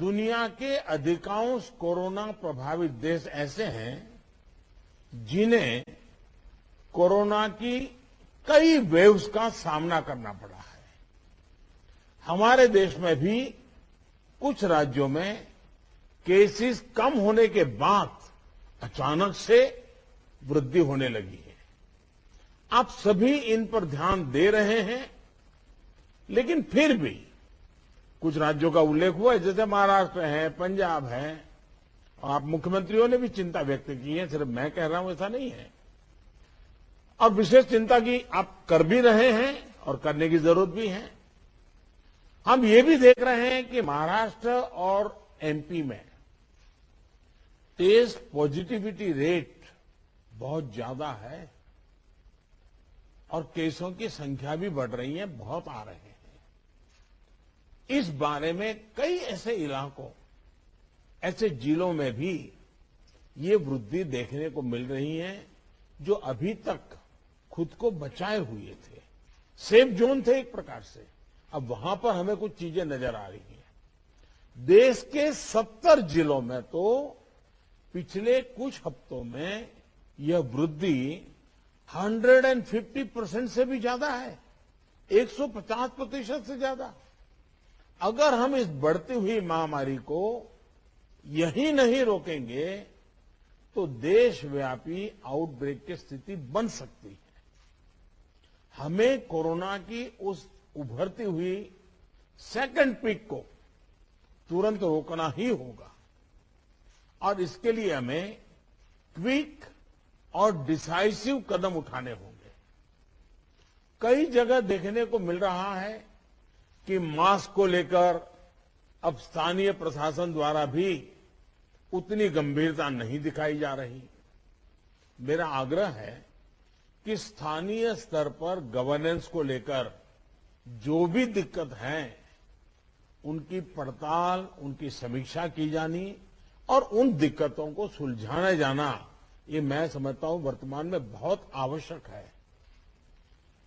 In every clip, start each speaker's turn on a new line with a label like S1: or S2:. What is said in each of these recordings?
S1: दुनिया के अधिकांश कोरोना प्रभावित देश ऐसे हैं जिन्हें कोरोना की कई वेव्स का सामना करना पड़ा है। हमारे देश में भी कुछ राज्यों में केसेस कम होने के बाद अचानक से वृद्धि होने लगी है। आप सभी इन पर ध्यान दे रहे हैं, लेकिन फिर भी कुछ राज्यों का उल्लेख हुआ है, जैसे महाराष्ट्र है, पंजाब है, और आप मुख्यमंत्रियों ने भी चिंता व्यक्त की है, सिर्फ मैं कह रहा हूं ऐसा नहीं है। और विशेष चिंता की आप कर भी रहे हैं और करने की जरूरत भी है। हम ये भी देख रहे हैं कि महाराष्ट्र और एमपी में टेस्ट पॉजिटिविटी रेट बहुत ज्यादा है और केसों की संख्या भी बढ़ रही है, बहुत आ रहे हैं। इस बारे में कई ऐसे इलाकों, ऐसे जिलों में भी ये वृद्धि देखने को मिल रही है जो अभी तक खुद को बचाए हुए थे, सेफ जोन थे एक प्रकार से। अब वहां पर हमें कुछ चीजें नजर आ रही हैं। देश के 70 जिलों में तो पिछले कुछ हफ्तों में यह वृद्धि 150% से भी ज्यादा है, 150% से ज्यादा। अगर हम इस बढ़ती हुई महामारी को यही नहीं रोकेंगे तो देशव्यापी आउटब्रेक की स्थिति बन सकती है। हमें कोरोना की उस उभरती हुई सेकंड पीक को तुरंत रोकना ही होगा और इसके लिए हमें क्विक और डिसाइसिव कदम उठाने होंगे। कई जगह देखने को मिल रहा है कि मास्क को लेकर अब स्थानीय प्रशासन द्वारा भी उतनी गंभीरता नहीं दिखाई जा रही। मेरा आग्रह है कि स्थानीय स्तर पर गवर्नेंस को लेकर जो भी दिक्कत है उनकी पड़ताल, उनकी समीक्षा की जानी और उन दिक्कतों को सुलझाया जाना, ये मैं समझता हूं वर्तमान में बहुत आवश्यक है।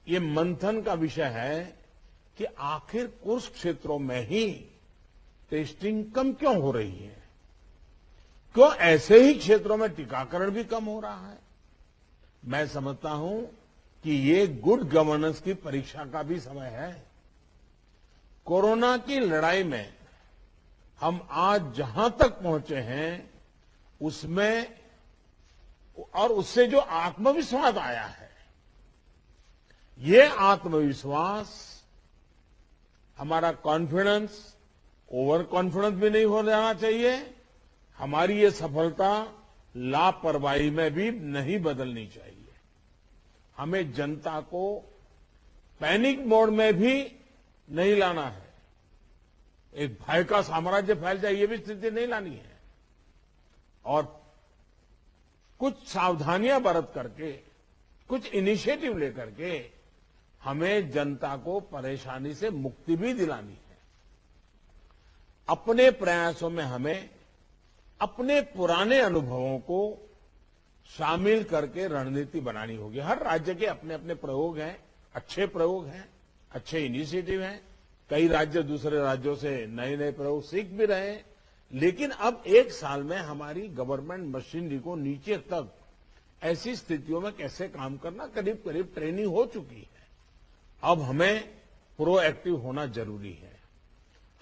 S1: ये मंथन का विषय है कि आखिर कुछ क्षेत्रों में ही टेस्टिंग कम क्यों हो रही है, क्यों ऐसे ही क्षेत्रों में टीकाकरण भी कम हो रहा है। मैं समझता हूं कि ये गुड गवर्नेंस की परीक्षा का भी समय है। कोरोना की लड़ाई में हम आज जहां तक पहुंचे हैं उसमें और उससे जो आत्मविश्वास आया है, ये आत्मविश्वास, हमारा कॉन्फिडेंस ओवर कॉन्फिडेंस भी नहीं हो जाना चाहिए। हमारी ये सफलता लापरवाही में भी नहीं बदलनी चाहिए। हमें जनता को पैनिक मोड में भी नहीं लाना है। एक भय का साम्राज्य फैल जाए, ये भी स्थिति नहीं लानी है। और कुछ सावधानियां बरत करके, कुछ इनिशिएटिव लेकर के हमें जनता को परेशानी से मुक्ति भी दिलानी है। अपने प्रयासों में हमें अपने पुराने अनुभवों को शामिल करके रणनीति बनानी होगी। हर राज्य के अपने अपने प्रयोग हैं, अच्छे प्रयोग हैं, अच्छे इनिशिएटिव हैं। कई राज्य दूसरे राज्यों से नए नए प्रयोग सीख भी रहे हैं। लेकिन अब एक साल में हमारी गवर्नमेंट मशीनरी को नीचे तक ऐसी स्थितियों में कैसे काम करना, करीब करीब ट्रेनिंग हो चुकी है। अब हमें प्रोएक्टिव होना जरूरी है।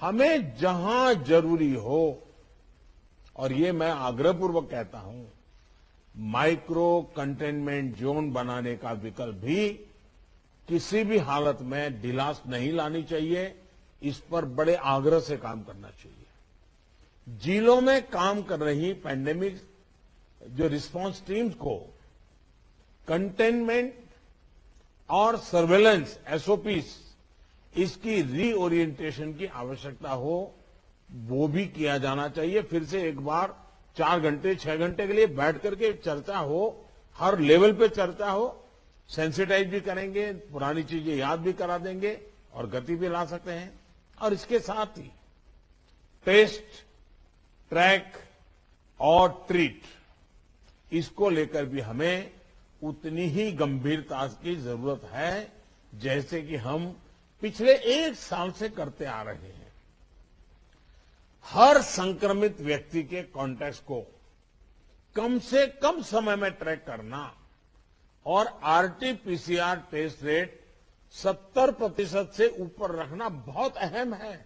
S1: हमें जहां जरूरी हो, और ये मैं आग्रहपूर्वक कहता हूं, माइक्रो कंटेनमेंट जोन बनाने का विकल्प भी किसी भी हालत में ढिलास नहीं लानी चाहिए। इस पर बड़े आग्रह से काम करना चाहिए। जिलों में काम कर रही पैंडेमिक जो रिस्पांस टीम्स को कंटेनमेंट और सर्वेलेंस एसओपीस, इसकी रीओरिएंटेशन की आवश्यकता हो, वो भी किया जाना चाहिए। फिर से एक बार 4 घंटे 6 घंटे के लिए बैठ करके चर्चा हो, हर लेवल पे चर्चा हो, सेंसिटाइज भी करेंगे, पुरानी चीजें याद भी करा देंगे और गति भी ला सकते हैं। और इसके साथ ही टेस्ट, ट्रैक और ट्रीट, इसको लेकर भी हमें उतनी ही गंभीरता की जरूरत है जैसे कि हम पिछले 1 साल से करते आ रहे हैं। हर संक्रमित व्यक्ति के कॉन्टैक्ट्स को कम से कम समय में ट्रैक करना और आरटी-पीसीआर टेस्ट रेट 70% से ऊपर रखना बहुत अहम है।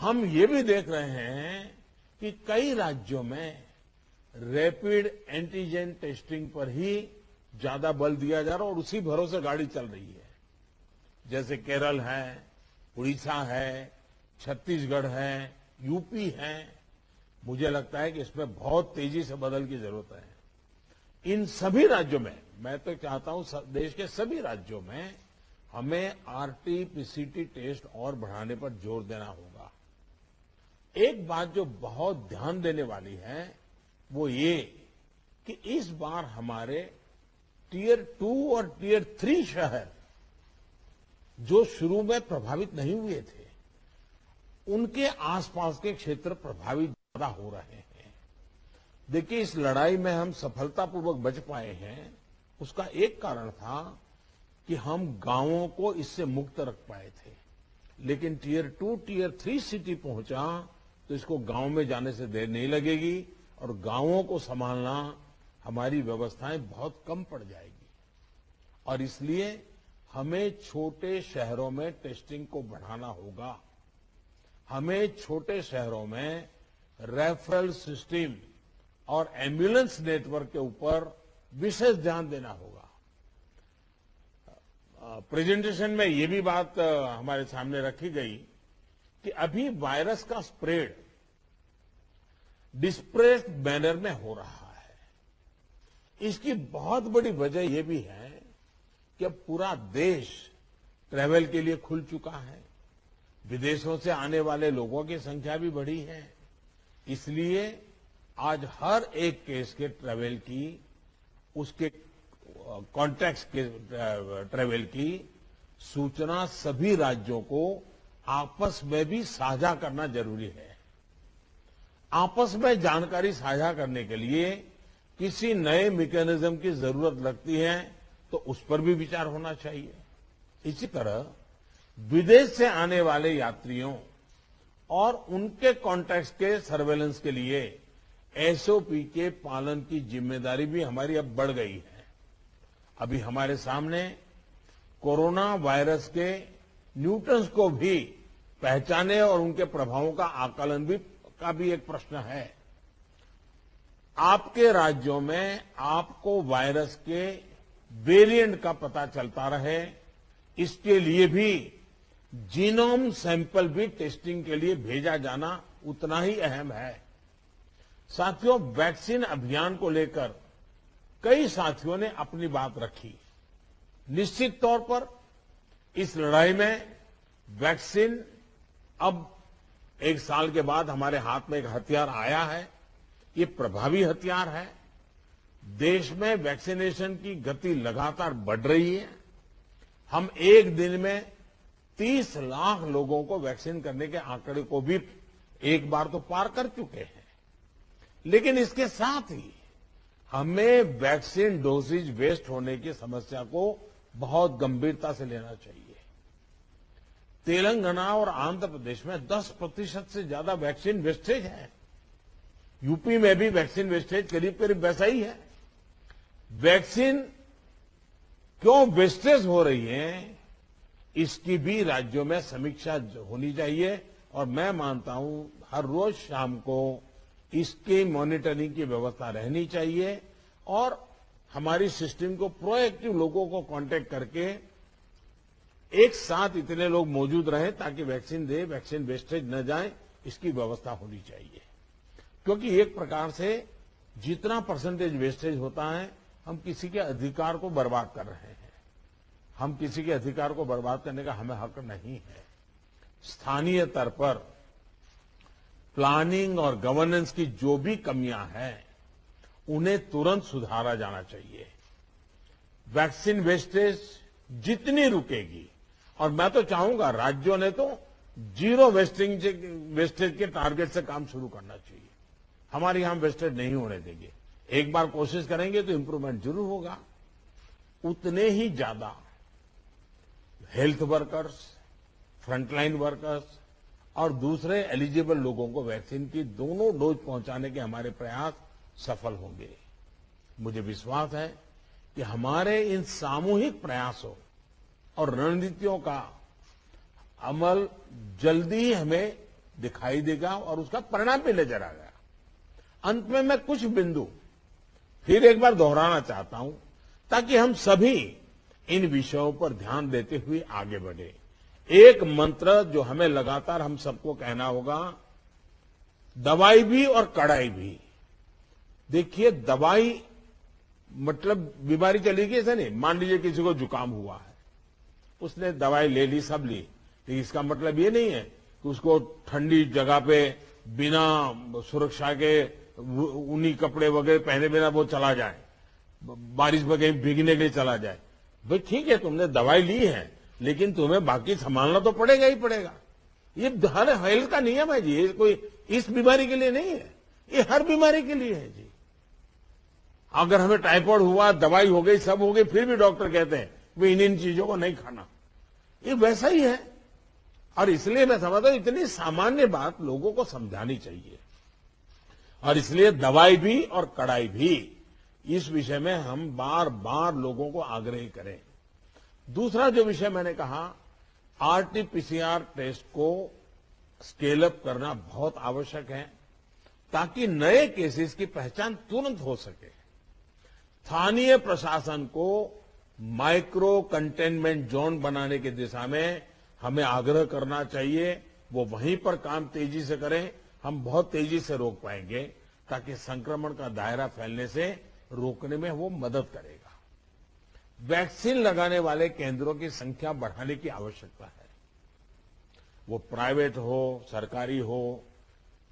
S1: हम ये भी देख रहे हैं कि कई राज्यों में रैपिड एंटीजन टेस्टिंग पर ही ज्यादा बल दिया जा रहा है और उसी भरोसे गाड़ी चल रही है। जैसे केरल है, उड़ीसा है, छत्तीसगढ़ है, यूपी है। मुझे लगता है कि इसमें बहुत तेजी से बदल की जरूरत है। इन सभी राज्यों में, मैं तो चाहता हूं देश के सभी राज्यों में हमें आरटी-पीसीआर टेस्ट और बढ़ाने पर जोर देना होगा। एक बात जो बहुत ध्यान देने वाली है वो ये कि इस बार हमारे टियर 2 और टियर 3 शहर जो शुरू में प्रभावित नहीं हुए थे, उनके आसपास के क्षेत्र प्रभावित ज्यादा हो रहे हैं। देखिए, इस लड़ाई में हम सफलतापूर्वक बच पाए हैं, उसका एक कारण था कि हम गांवों को इससे मुक्त रख पाए थे। लेकिन टियर 2, टियर 3 सिटी पहुंचा तो इसको गांव में जाने से देर नहीं लगेगी और गांवों को संभालना हमारी व्यवस्थाएं बहुत कम पड़ जाएगी। और इसलिए हमें छोटे शहरों में टेस्टिंग को बढ़ाना होगा। हमें छोटे शहरों में रेफरल सिस्टम और एम्बुलेंस नेटवर्क के ऊपर विशेष ध्यान देना होगा। प्रेजेंटेशन में ये भी बात हमारे सामने रखी गई कि अभी वायरस का स्प्रेड डिस्प्रेस्ड मैनर में हो रहा है। इसकी बहुत बड़ी वजह यह भी है कि अब पूरा देश ट्रैवल के लिए खुल चुका है। विदेशों से आने वाले लोगों की संख्या भी बढ़ी है। इसलिए आज हर एक केस के ट्रैवल की, उसके कॉन्टैक्ट्स के ट्रैवल की सूचना सभी राज्यों को आपस में भी साझा करना जरूरी है। आपस में जानकारी साझा करने के लिए किसी नए मैकेनिज्म की जरूरत लगती है तो उस पर भी विचार होना चाहिए। इसी तरह विदेश से आने वाले यात्रियों और उनके कॉन्टैक्ट्स के सर्वेलेंस के लिए एसओपी के पालन की जिम्मेदारी भी हमारी अब बढ़ गई है। अभी हमारे सामने कोरोना वायरस के न्यूटन्स को भी पहचाने और उनके प्रभावों का आकलन का भी एक प्रश्न है। आपके राज्यों में आपको वायरस के वेरिएंट का पता चलता रहे, इसके लिए भी जीनोम सैंपल भी टेस्टिंग के लिए भेजा जाना उतना ही अहम है। साथियों, वैक्सीन अभियान को लेकर कई साथियों ने अपनी बात रखी। निश्चित तौर पर इस लड़ाई में वैक्सीन अब एक साल के बाद हमारे हाथ में एक हथियार आया है। ये प्रभावी हथियार है। देश में वैक्सीनेशन की गति लगातार बढ़ रही है। हम एक दिन में 30 लाख लोगों को वैक्सीन करने के आंकड़े को भी एक बार तो पार कर चुके हैं। लेकिन इसके साथ ही हमें वैक्सीन डोसेज वेस्ट होने की समस्या को बहुत गंभीरता से लेना चाहिए। तेलंगाना और आंध्र प्रदेश में 10% से ज्यादा वैक्सीन वेस्टेज है। यूपी में भी वैक्सीन वेस्टेज करीब करीब वैसा ही है। वैक्सीन क्यों वेस्टेज हो रही है, इसकी भी राज्यों में समीक्षा होनी चाहिए और मैं मानता हूं हर रोज शाम को इसकी मॉनिटरिंग की व्यवस्था रहनी चाहिए और हमारी सिस्टम को प्रोएक्टिव लोगों को कांटेक्ट करके एक साथ इतने लोग मौजूद रहें ताकि वैक्सीन दे, वैक्सीन वेस्टेज न जाए, इसकी व्यवस्था होनी चाहिए। क्योंकि एक प्रकार से जितना परसेंटेज वेस्टेज होता है, हम किसी के अधिकार को बर्बाद कर रहे हैं। हम किसी के अधिकार को बर्बाद करने का हमें हक नहीं है। स्थानीय स्तर पर प्लानिंग और गवर्नेंस की जो भी कमियां हैं, उन्हें तुरंत सुधारा जाना चाहिए। वैक्सीन वेस्टेज जितनी रुकेगी, और मैं तो चाहूंगा राज्यों ने तो जीरो वेस्टेज के टारगेट से काम शुरू करना चाहिए। हमारे यहां वेस्टेज नहीं होने देंगे। एक बार कोशिश करेंगे तो इंप्रूवमेंट जरूर होगा। उतने ही ज्यादा हेल्थ वर्कर्स, फ्रंटलाइन वर्कर्स, और दूसरे एलिजिबल लोगों को वैक्सीन की दोनों डोज पहुंचाने के हमारे प्रयास सफल होंगे। मुझे विश्वास है कि हमारे इन सामूहिक प्रयासों और रणनीतियों का अमल जल्दी ही हमें दिखाई देगा और उसका परिणाम भी नजर आएगा। अंत में मैं कुछ बिंदु फिर एक बार दोहराना चाहता हूं ताकि हम सभी इन विषयों पर ध्यान देते हुए आगे बढ़े। एक मंत्र जो हमें लगातार हम सबको कहना होगा, दवाई भी और कड़ाई भी। देखिए, दवाई मतलब बीमारी चली गई ऐसा नहीं। मान लीजिए किसी को जुकाम हुआ है, उसने दवाई ले ली, सब ली, लेकिन इसका मतलब ये नहीं है कि उसको ठंडी जगह पे बिना सुरक्षा के ऊनी कपड़े वगैरह पहने बिना वो चला जाए, बारिश में कहीं भीगने के लिए चला जाए। भाई ठीक है, तुमने दवाई ली है, लेकिन तुम्हें बाकी संभालना तो पड़ेगा ही पड़ेगा। ये हर हेल्थ का नियम है जी। ये कोई इस बीमारी के लिए नहीं है, ये हर बीमारी के लिए है जी। अगर हमें टाइफाइड हुआ, दवाई हो गई, सब हो गई, फिर भी डॉक्टर कहते हैं वे इन चीजों को नहीं खाना। ये वैसा ही है। और इसलिए मैं समझता हूं इतनी सामान्य बात लोगों को समझानी चाहिए। और इसलिए दवाई भी और कड़ाई भी, इस विषय में हम बार बार लोगों को आग्रह करें। दूसरा जो विषय मैंने कहा, आरटीपीसीआर टेस्ट को स्केल अप करना बहुत आवश्यक है ताकि नए केसेस की पहचान तुरंत हो सके। स्थानीय प्रशासन को माइक्रो कंटेनमेंट जोन बनाने की दिशा में हमें आग्रह करना चाहिए। वो वहीं पर काम तेजी से करें, हम बहुत तेजी से रोक पाएंगे ताकि संक्रमण का दायरा फैलने से रोकने में वो मदद करेगा। वैक्सीन लगाने वाले केंद्रों की संख्या बढ़ाने की आवश्यकता है। वो प्राइवेट हो, सरकारी हो,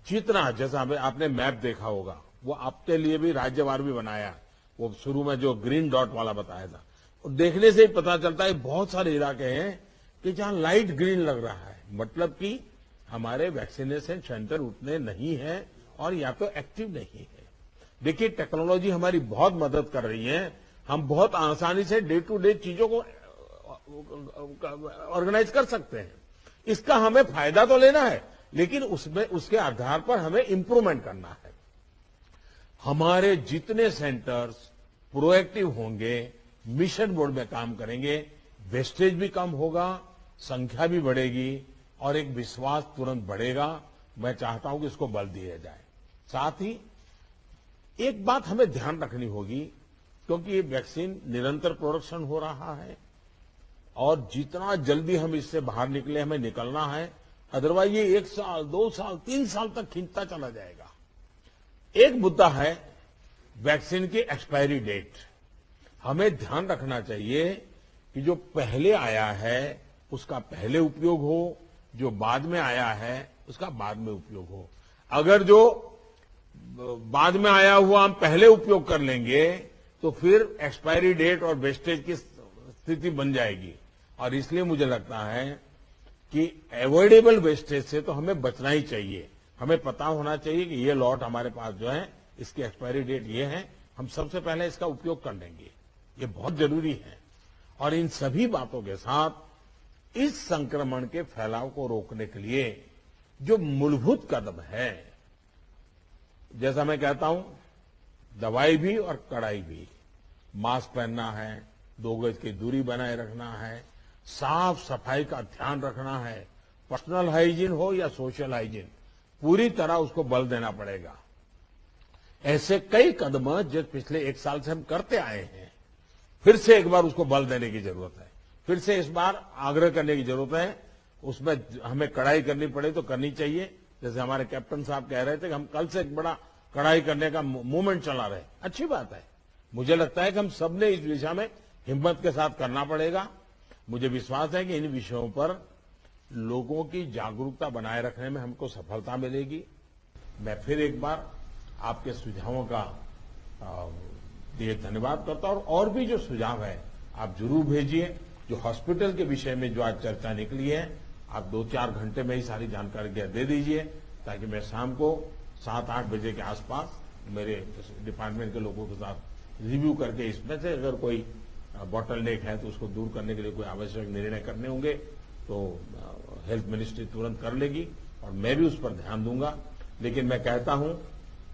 S1: जितना, जैसा आपने मैप देखा होगा, वो आपके लिए भी राज्यवार भी बनाया। वो शुरू में जो ग्रीन डॉट वाला बताया था, और देखने से ही पता चलता है बहुत सारे इलाके हैं कि जहां लाइट ग्रीन लग रहा है, मतलब कि हमारे वैक्सीनेशन सेंटर उतने नहीं है और या तो एक्टिव नहीं है। देखिए, टेक्नोलॉजी हमारी बहुत मदद कर रही है। हम बहुत आसानी से डे टू डे चीजों को ऑर्गेनाइज कर सकते हैं। इसका हमें फायदा तो लेना है, लेकिन उसमें उसके आधार पर हमें इंप्रूवमेंट करना है। हमारे जितने सेंटर्स प्रोएक्टिव होंगे, मिशन मोड में काम करेंगे, वेस्टेज भी कम होगा, संख्या भी बढ़ेगी और एक विश्वास तुरंत बढ़ेगा। मैं चाहता हूं कि इसको बल दिया जाए। साथ ही एक बात हमें ध्यान रखनी होगी, क्योंकि ये वैक्सीन निरंतर प्रोडक्शन हो रहा है और जितना जल्दी हम इससे बाहर निकले, हमें निकलना है। अदरवाइज ये 1 साल, 2 साल, 3 साल तक खींचता चला जाएगा। एक मुद्दा है वैक्सीन की एक्सपायरी डेट। हमें ध्यान रखना चाहिए कि जो पहले आया है उसका पहले उपयोग हो, जो बाद में आया है उसका बाद में उपयोग हो। अगर जो बाद में आया हुआ हम पहले उपयोग कर लेंगे तो फिर एक्सपायरी डेट और वेस्टेज की स्थिति बन जाएगी। और इसलिए मुझे लगता है कि अवॉइडेबल वेस्टेज से तो हमें बचना ही चाहिए। हमें पता होना चाहिए कि ये लॉट हमारे पास जो है, इसकी एक्सपायरी डेट ये है, हम सबसे पहले इसका उपयोग कर लेंगे। ये बहुत जरूरी है। और इन सभी बातों के साथ इस संक्रमण के फैलाव को रोकने के लिए जो मूलभूत कदम है, जैसा मैं कहता हूं, दवाई भी और कड़ाई भी। मास्क पहनना है, 2 गज की दूरी बनाए रखना है, साफ सफाई का ध्यान रखना है, पर्सनल हाइजीन हो या सोशल हाइजीन, पूरी तरह उसको बल देना पड़ेगा। ऐसे कई कदम जो पिछले 1 साल से हम करते आए हैं, फिर से एक बार उसको बल देने की जरूरत है। फिर से इस बार आग्रह करने की जरूरत है। उसमें हमें कड़ाई करनी पड़े तो करनी चाहिए। जैसे हमारे कैप्टन साहब कह रहे थे कि हम कल से एक बड़ा कड़ाई करने का मूवमेंट चला रहे, अच्छी बात है। मुझे लगता है कि हम सबने इस दिशा में हिम्मत के साथ करना पड़ेगा। मुझे विश्वास है कि इन विषयों पर लोगों की जागरूकता बनाए रखने में हमको सफलता मिलेगी। मैं फिर एक बार आपके सुझावों का लिए धन्यवाद करता हूं। और भी जो सुझाव है आप जरूर भेजिए। जो हॉस्पिटल के विषय में जो आज चर्चा निकली है, आप 2-4 घंटे में ही सारी जानकारी दे दीजिए, ताकि मैं शाम को 7-8 बजे के आसपास मेरे डिपार्टमेंट के लोगों के साथ रिव्यू करके इसमें से अगर कोई बॉटल नेक है तो उसको दूर करने के लिए कोई आवश्यक निर्णय करने होंगे तो हेल्थ मिनिस्ट्री तुरंत कर लेगी। और मैं भी उस पर ध्यान दूंगा। लेकिन मैं कहता हूं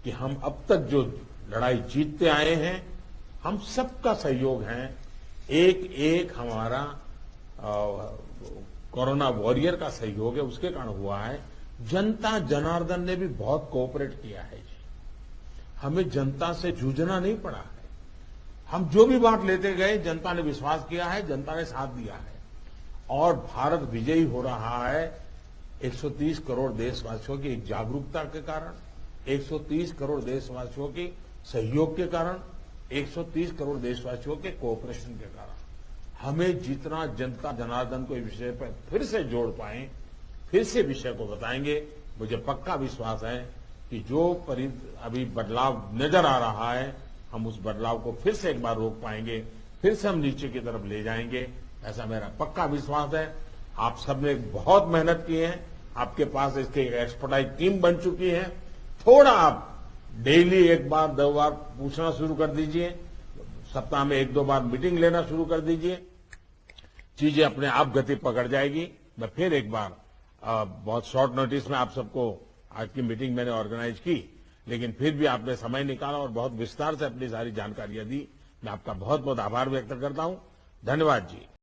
S1: कि हम अब तक जो लड़ाई जीतते आए हैं, हम सबका सहयोग है, एक एक हमारा कोरोना वॉरियर का सहयोग है, उसके कारण हुआ है। जनता जनार्दन ने भी बहुत कोऑपरेट किया है जी। हमें जनता से जूझना नहीं पड़ा है। हम जो भी बात लेते गए, जनता ने विश्वास किया है, जनता ने साथ दिया है और भारत विजयी हो रहा है 130 करोड़ देशवासियों की एक जागरूकता के कारण, 130 करोड़ देशवासियों के सहयोग के कारण, 130 करोड़ देशवासियों के कोऑपरेशन के कारण। हमें जितना जनता जनार्दन को इस विषय पर फिर से जोड़ पाए, फिर से विषय को बताएंगे, मुझे पक्का विश्वास है कि जो अभी बदलाव नजर आ रहा है, हम उस बदलाव को फिर से एक बार रोक पाएंगे, फिर से हम नीचे की तरफ ले जाएंगे, ऐसा मेरा पक्का विश्वास है। आप सबने बहुत मेहनत की है, आपके पास इसकी एक एक्सपर्टाइज टीम बन चुकी है। थोड़ा आप डेली एक बार 2 बार पूछना शुरू कर दीजिए, सप्ताह में 1-2 बार मीटिंग लेना शुरू कर दीजिए, चीजें अपने आप गति पकड़ जाएगी। मैं फिर एक बार बहुत शॉर्ट नोटिस में आप सबको आज की मीटिंग मैंने ऑर्गेनाइज की, लेकिन फिर भी आपने समय निकाला और बहुत विस्तार से अपनी सारी जानकारियां दी। मैं आपका बहुत बहुत आभार व्यक्त करता हूं। धन्यवाद जी।